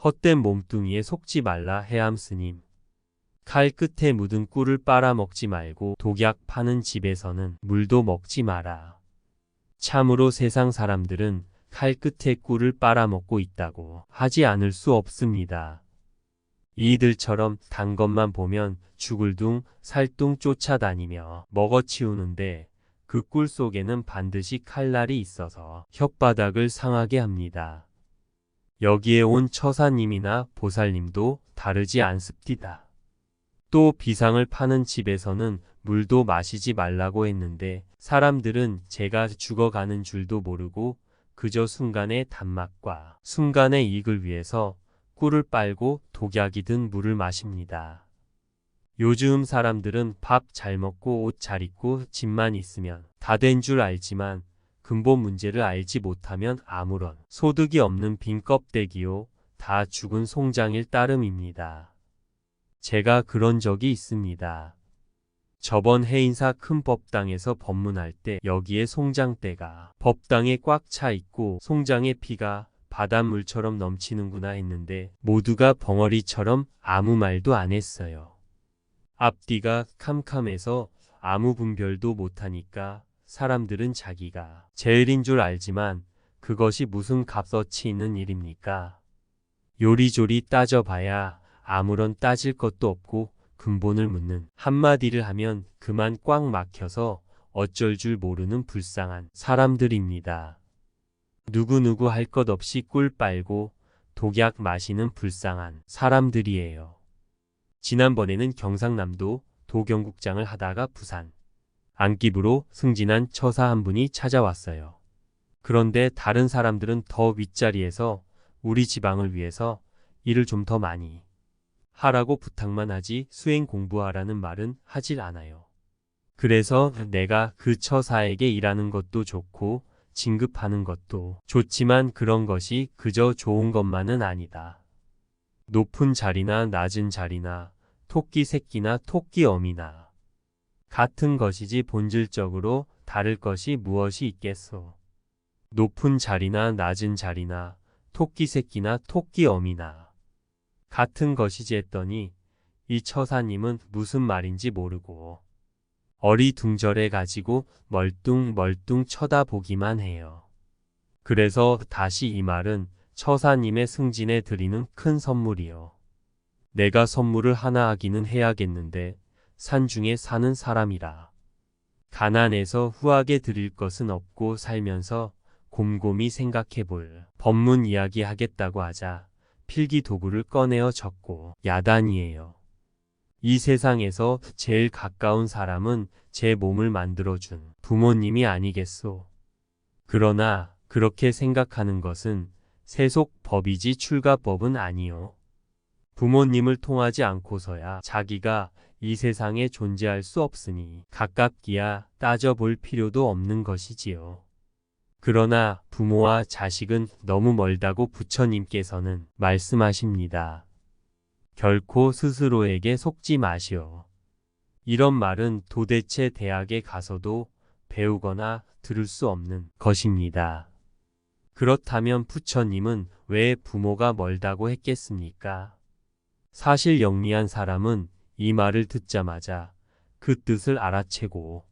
헛된 몸뚱이에 속지 말라 해암 스님. 칼 끝에 묻은 꿀을 빨아먹지 말고 독약 파는 집에서는 물도 먹지 마라. 참으로 세상 사람들은 칼 끝에 꿀을 빨아먹고 있다고 하지 않을 수 없습니다. 이들처럼 단 것만 보면 죽을 둥 살둥 쫓아다니며 먹어치우는데 그 꿀 속에는 반드시 칼날이 있어서 혓바닥을 상하게 합니다. 여기에 온 처사님이나 보살님도 다르지 않습니다. 또 비상을 파는 집에서는 물도 마시지 말라고 했는데 사람들은 제가 죽어가는 줄도 모르고 그저 순간의 단맛과 순간의 이익을 위해서 꿀을 빨고 독약이 든 물을 마십니다. 요즘 사람들은 밥 잘 먹고 옷 잘 입고 집만 있으면 다 된 줄 알지만 근본 문제를 알지 못하면 아무런 소득이 없는 빈 껍데기요, 다 죽은 송장일 따름입니다. 제가 그런 적이 있습니다. 저번 해인사 큰 법당에서 법문할 때 여기에 송장대가 법당에 꽉 차 있고 송장의 피가 바닷물처럼 넘치는구나 했는데 모두가 벙어리처럼 아무 말도 안 했어요. 앞뒤가 캄캄해서 아무 분별도 못하니까 사람들은 자기가 제일인 줄 알지만 그것이 무슨 값어치 있는 일입니까? 요리조리 따져봐야 아무런 따질 것도 없고 근본을 묻는 한마디를 하면 그만 꽉 막혀서 어쩔 줄 모르는 불쌍한 사람들입니다. 누구누구 할 것 없이 꿀 빨고 독약 마시는 불쌍한 사람들이에요. 지난번에는 경상남도 도경국장을 하다가 부산 안깁으로 승진한 처사 한 분이 찾아왔어요. 그런데 다른 사람들은 더 윗자리에서 우리 지방을 위해서 일을 좀 더 많이 하라고 부탁만 하지 수행 공부하라는 말은 하질 않아요. 그래서 내가 그 처사에게 일하는 것도 좋고 진급하는 것도 좋지만 그런 것이 그저 좋은 것만은 아니다. 높은 자리나 낮은 자리나 토끼 새끼나 토끼 어미나 같은 것이지 본질적으로 다를 것이 무엇이 있겠소. 높은 자리나 낮은 자리나 토끼 새끼나 토끼 어미나 같은 것이지 했더니 이 처사님은 무슨 말인지 모르고 어리둥절해 가지고 멀뚱멀뚱 쳐다보기만 해요. 그래서 다시 이 말은 처사님의 승진에 드리는 큰 선물이요. 내가 선물을 하나 하기는 해야겠는데 산중에 사는 사람이라 가난해서 후하게 드릴 것은 없고 살면서 곰곰이 생각해 볼 법문 이야기 하겠다고 하자 필기 도구를 꺼내어 적고 야단이에요. 이 세상에서 제일 가까운 사람은 제 몸을 만들어준 부모님이 아니겠소. 그러나 그렇게 생각하는 것은 세속법이지 출가법은 아니요. 부모님을 통하지 않고서야 자기가 이 세상에 존재할 수 없으니 가깝기야 따져볼 필요도 없는 것이지요. 그러나 부모와 자식은 너무 멀다고 부처님께서는 말씀하십니다. 결코 스스로에게 속지 마시오. 이런 말은 도대체 대학에 가서도 배우거나 들을 수 없는 것입니다. 그렇다면 부처님은 왜 부모가 멀다고 했겠습니까? 사실 영리한 사람은 이 말을 듣자마자 그 뜻을 알아채고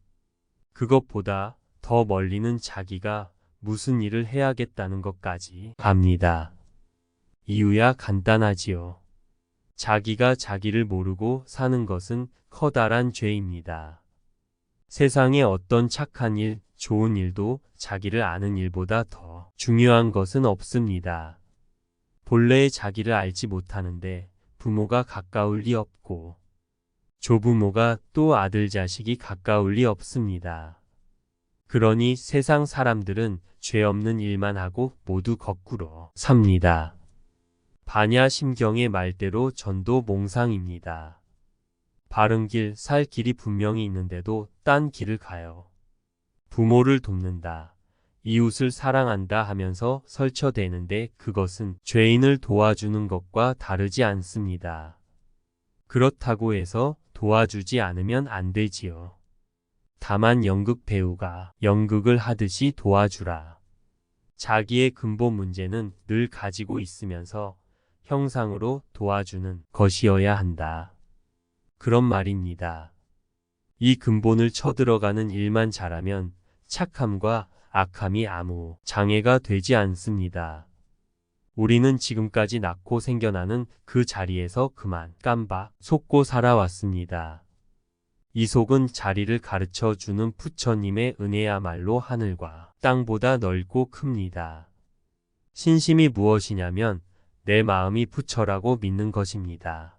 그것보다 더 멀리는 자기가 무슨 일을 해야겠다는 것까지 압니다. 이유야 간단하지요. 자기가 자기를 모르고 사는 것은 커다란 죄입니다. 세상에 어떤 착한 일, 좋은 일도 자기를 아는 일보다 더 중요한 것은 없습니다. 본래의 자기를 알지 못하는데 부모가 가까울 리 없고 조부모가 또 아들 자식이 가까울 리 없습니다. 그러니 세상 사람들은 죄 없는 일만 하고 모두 거꾸로 삽니다. 반야심경의 말대로 전도 몽상입니다. 바른 길, 살 길이 분명히 있는데도 딴 길을 가요. 부모를 돕는다, 이웃을 사랑한다 하면서 설쳐대는데 그것은 죄인을 도와주는 것과 다르지 않습니다. 그렇다고 해서 도와주지 않으면 안 되지요. 다만 연극 배우가 연극을 하듯이 도와주라. 자기의 근본 문제는 늘 가지고 있으면서 형상으로 도와주는 것이어야 한다. 그런 말입니다. 이 근본을 쳐들어가는 일만 잘하면 착함과 악함이 아무 장애가 되지 않습니다. 우리는 지금까지 낳고 생겨나는 그 자리에서 그만 깜박 속고 살아왔습니다. 이 속은 자리를 가르쳐 주는 부처님의 은혜야말로 하늘과 땅보다 넓고 큽니다. 신심이 무엇이냐면 내 마음이 부처라고 믿는 것입니다.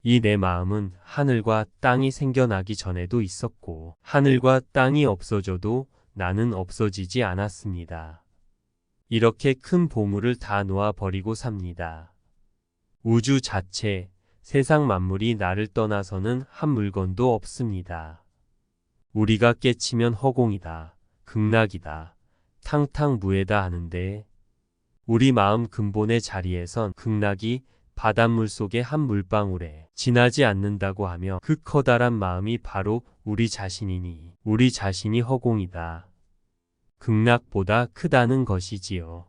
이 내 마음은 하늘과 땅이 생겨나기 전에도 있었고 하늘과 땅이 없어져도 나는 없어지지 않았습니다. 이렇게 큰 보물을 다 놓아버리고 삽니다. 우주 자체, 세상 만물이 나를 떠나서는 한 물건도 없습니다. 우리가 깨치면 허공이다, 극락이다, 탕탕무해다 하는데 우리 마음 근본의 자리에선 극락이 바닷물 속의 한 물방울에 지나지 않는다고 하며 그 커다란 마음이 바로 우리 자신이니 우리 자신이 허공이다. 극락보다 크다는 것이지요.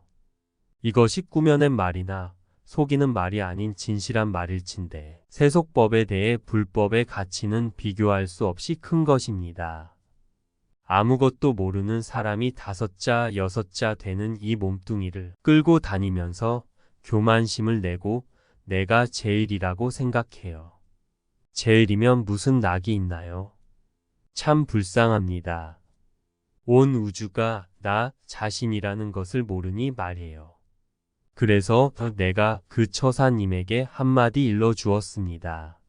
이것이 꾸며낸 말이나 속이는 말이 아닌 진실한 말일진데 세속법에 대해 불법의 가치는 비교할 수 없이 큰 것입니다. 아무것도 모르는 사람이 5자, 6자 되는 이 몸뚱이를 끌고 다니면서 교만심을 내고 내가 제일이라고 생각해요. 제일이면 무슨 낙이 있나요? 참 불쌍합니다. 온 우주가 나 자신이라는 것을 모르니 말이에요. 그래서 내가 그 처사님에게 한마디 일러주었습니다.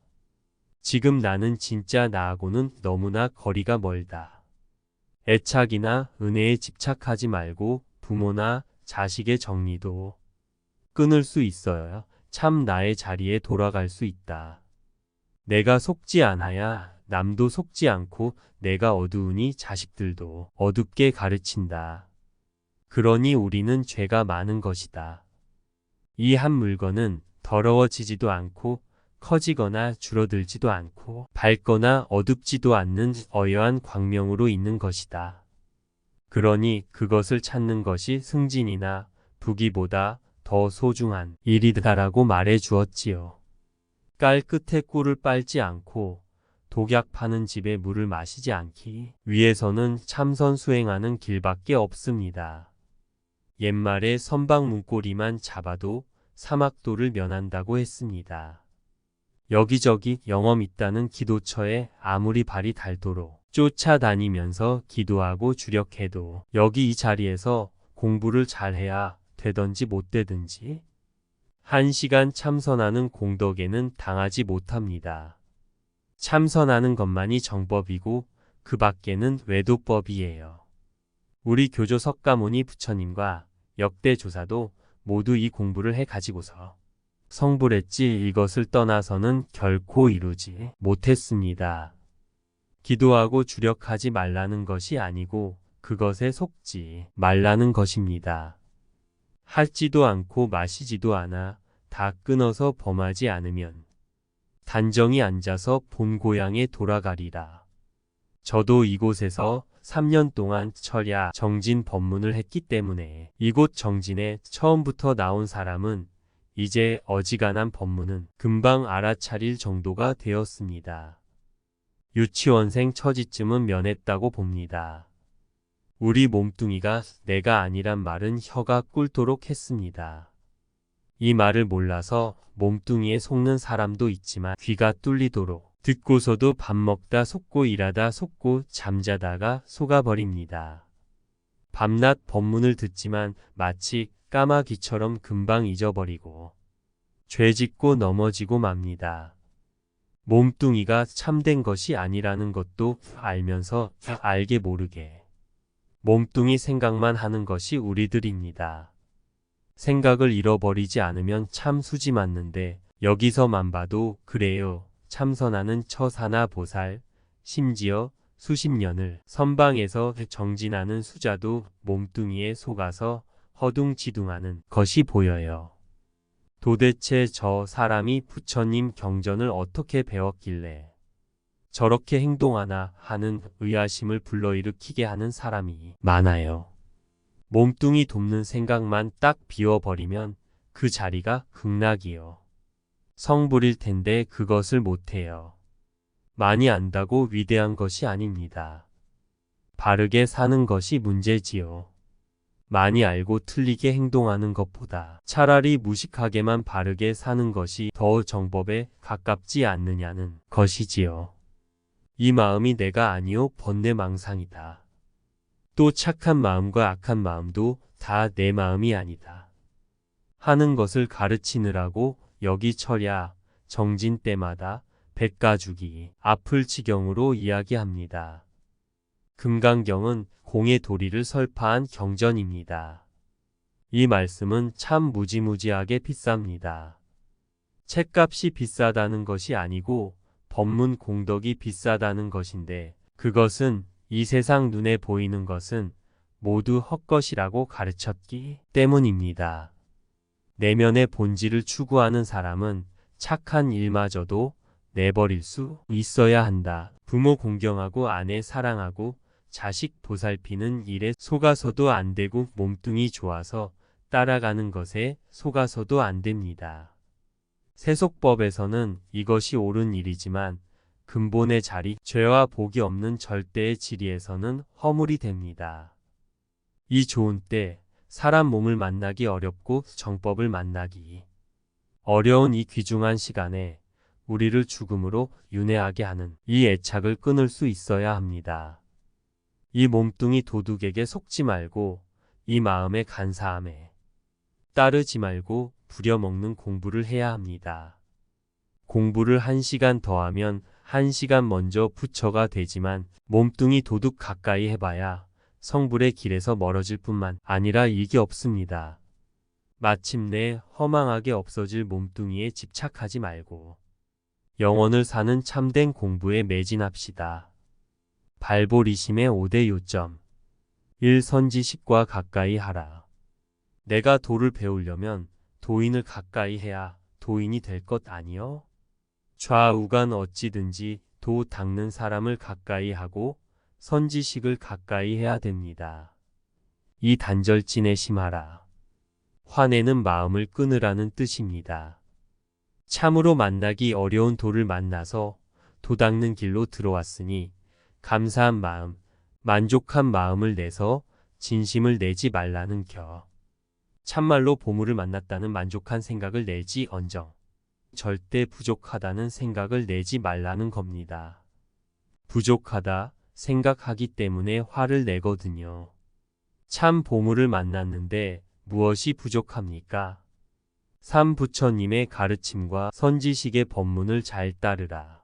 지금 나는 진짜 나하고는 너무나 거리가 멀다. 애착이나 은혜에 집착하지 말고 부모나 자식의 정리도 끊을 수 있어야 참 나의 자리에 돌아갈 수 있다. 내가 속지 않아야 남도 속지 않고 내가 어두우니 자식들도 어둡게 가르친다. 그러니 우리는 죄가 많은 것이다. 이 한 물건은 더러워지지도 않고 커지거나 줄어들지도 않고 밝거나 어둡지도 않는 어여한 광명으로 있는 것이다. 그러니 그것을 찾는 것이 승진이나 부귀보다 더 소중한 일이다라고 말해 주었지요. 깔 끝에 꿀을 빨지 않고 독약 파는 집에 물을 마시지 않기 위해서는 참선 수행하는 길밖에 없습니다. 옛말에 선박 문고리만 잡아도 사막도를 면한다고 했습니다. 여기저기 영험 있다는 기도처에 아무리 발이 닳도록 쫓아다니면서 기도하고 주력해도 여기 이 자리에서 공부를 잘해야 되든지 못 되든지 1시간 참선하는 공덕에는 당하지 못합니다. 참선하는 것만이 정법이고 그 밖에는 외도법이에요. 우리 교조 석가모니 부처님과 역대 조사도 모두 이 공부를 해 가지고서 성불했지 이것을 떠나서는 결코 이루지 못했습니다. 기도하고 주력하지 말라는 것이 아니고 그것에 속지 말라는 것입니다. 할지도 않고 마시지도 않아 다 끊어서 범하지 않으면 단정히 앉아서 본 고향에 돌아가리라. 저도 이곳에서 3년 동안 철야 정진 법문을 했기 때문에 이곳 정진에 처음부터 나온 사람은 이제 어지간한 법문은 금방 알아차릴 정도가 되었습니다. 유치원생 처지쯤은 면했다고 봅니다. 우리 몸뚱이가 내가 아니란 말은 혀가 꿇도록 했습니다. 이 말을 몰라서 몸뚱이에 속는 사람도 있지만 귀가 뚫리도록 듣고서도 밥 먹다 속고 일하다 속고 잠자다가 속아버립니다. 밤낮 법문을 듣지만 마치 까마귀처럼 금방 잊어버리고 죄짓고 넘어지고 맙니다. 몸뚱이가 참된 것이 아니라는 것도 알면서 알게 모르게 몸뚱이 생각만 하는 것이 우리들입니다. 생각을 잃어버리지 않으면 참 수지 맞는데 여기서만 봐도 그래요. 참선하는 처사나 보살, 심지어 수십 년을 선방에서 정진하는 수자도 몸뚱이에 속아서 허둥지둥하는 것이 보여요. 도대체 저 사람이 부처님 경전을 어떻게 배웠길래 저렇게 행동하나 하는 의아심을 불러일으키게 하는 사람이 많아요. 몸뚱이 돕는 생각만 딱 비워버리면 그 자리가 극락이요. 성불일 텐데 그것을 못해요. 많이 안다고 위대한 것이 아닙니다. 바르게 사는 것이 문제지요. 많이 알고 틀리게 행동하는 것보다 차라리 무식하게만 바르게 사는 것이 더 정법에 가깝지 않느냐는 것이지요. 이 마음이 내가 아니요 번뇌망상이다. 또 착한 마음과 악한 마음도 다 내 마음이 아니다. 하는 것을 가르치느라고 여기 철야, 정진 때마다 백가죽이 앞을 지경으로 이야기합니다. 금강경은 공의 도리를 설파한 경전입니다. 이 말씀은 참 무지무지하게 비쌉니다. 책값이 비싸다는 것이 아니고 법문 공덕이 비싸다는 것인데 그것은 이 세상 눈에 보이는 것은 모두 헛것이라고 가르쳤기 때문입니다. 내면의 본질을 추구하는 사람은 착한 일마저도 내버릴 수 있어야 한다. 부모 공경하고 아내 사랑하고 자식 보살피는 일에 속아서도 안 되고 몸뚱이 좋아서 따라가는 것에 속아서도 안 됩니다. 세속법에서는 이것이 옳은 일이지만 근본의 자리, 죄와 복이 없는 절대의 지리에서는 허물이 됩니다. 이 좋은 때 사람 몸을 만나기 어렵고 정법을 만나기 어려운 이 귀중한 시간에 우리를 죽음으로 윤회하게 하는 이 애착을 끊을 수 있어야 합니다. 이 몸뚱이 도둑에게 속지 말고 이 마음의 간사함에 따르지 말고 부려먹는 공부를 해야 합니다. 공부를 1시간 더하면 1시간 먼저 부처가 되지만 몸뚱이 도둑 가까이 해봐야 성불의 길에서 멀어질 뿐만 아니라 이익이 없습니다. 마침내 허망하게 없어질 몸뚱이에 집착하지 말고 영혼을 사는 참된 공부에 매진합시다. 발보리심의 5대 요점 1. 선지식과 가까이 하라. 내가 도를 배우려면 도인을 가까이 해야 도인이 될 것 아니요? 좌우간 어찌든지 도 닦는 사람을 가까이 하고 선지식을 가까이 해야 됩니다. 이 단절진에 심하라. 화내는 마음을 끊으라는 뜻입니다. 참으로 만나기 어려운 도를 만나서 도 닦는 길로 들어왔으니 감사한 마음, 만족한 마음을 내서 진심을 내지 말라는 겨. 참말로 보물을 만났다는 만족한 생각을 내지 언정. 절대 부족하다는 생각을 내지 말라는 겁니다. 부족하다 생각하기 때문에 화를 내거든요. 참 보물을 만났는데 무엇이 부족합니까? 삼부처님의 가르침과 선지식의 법문을 잘 따르라.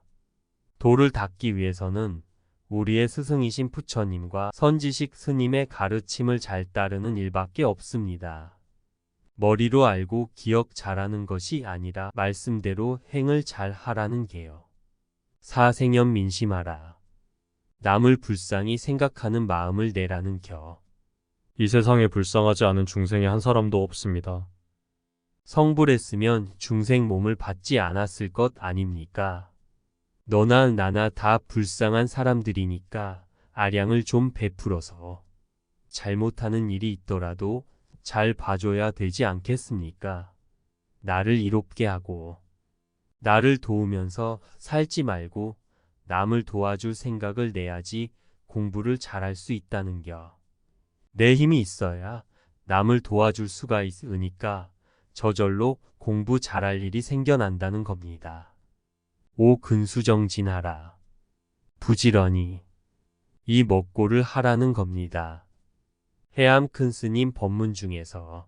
도를 닦기 위해서는 우리의 스승이신 부처님과 선지식 스님의 가르침을 잘 따르는 일밖에 없습니다. 머리로 알고 기억 잘하는 것이 아니라 말씀대로 행을 잘 하라는 게요. 사생연 민심하라. 남을 불쌍히 생각하는 마음을 내라는 겨. 이 세상에 불쌍하지 않은 중생이 한 사람도 없습니다. 성불했으면 중생 몸을 받지 않았을 것 아닙니까? 너나 나나 다 불쌍한 사람들이니까 아량을 좀 베풀어서 잘못하는 일이 있더라도 잘 봐줘야 되지 않겠습니까? 나를 이롭게 하고 나를 도우면서 살지 말고 남을 도와줄 생각을 내야지 공부를 잘할 수 있다는겨. 내 힘이 있어야 남을 도와줄 수가 있으니까 저절로 공부 잘할 일이 생겨난다는 겁니다. 5. 근수정진하라. 부지런히 이 먹고를 하라는 겁니다. 해암 큰 스님 법문 중에서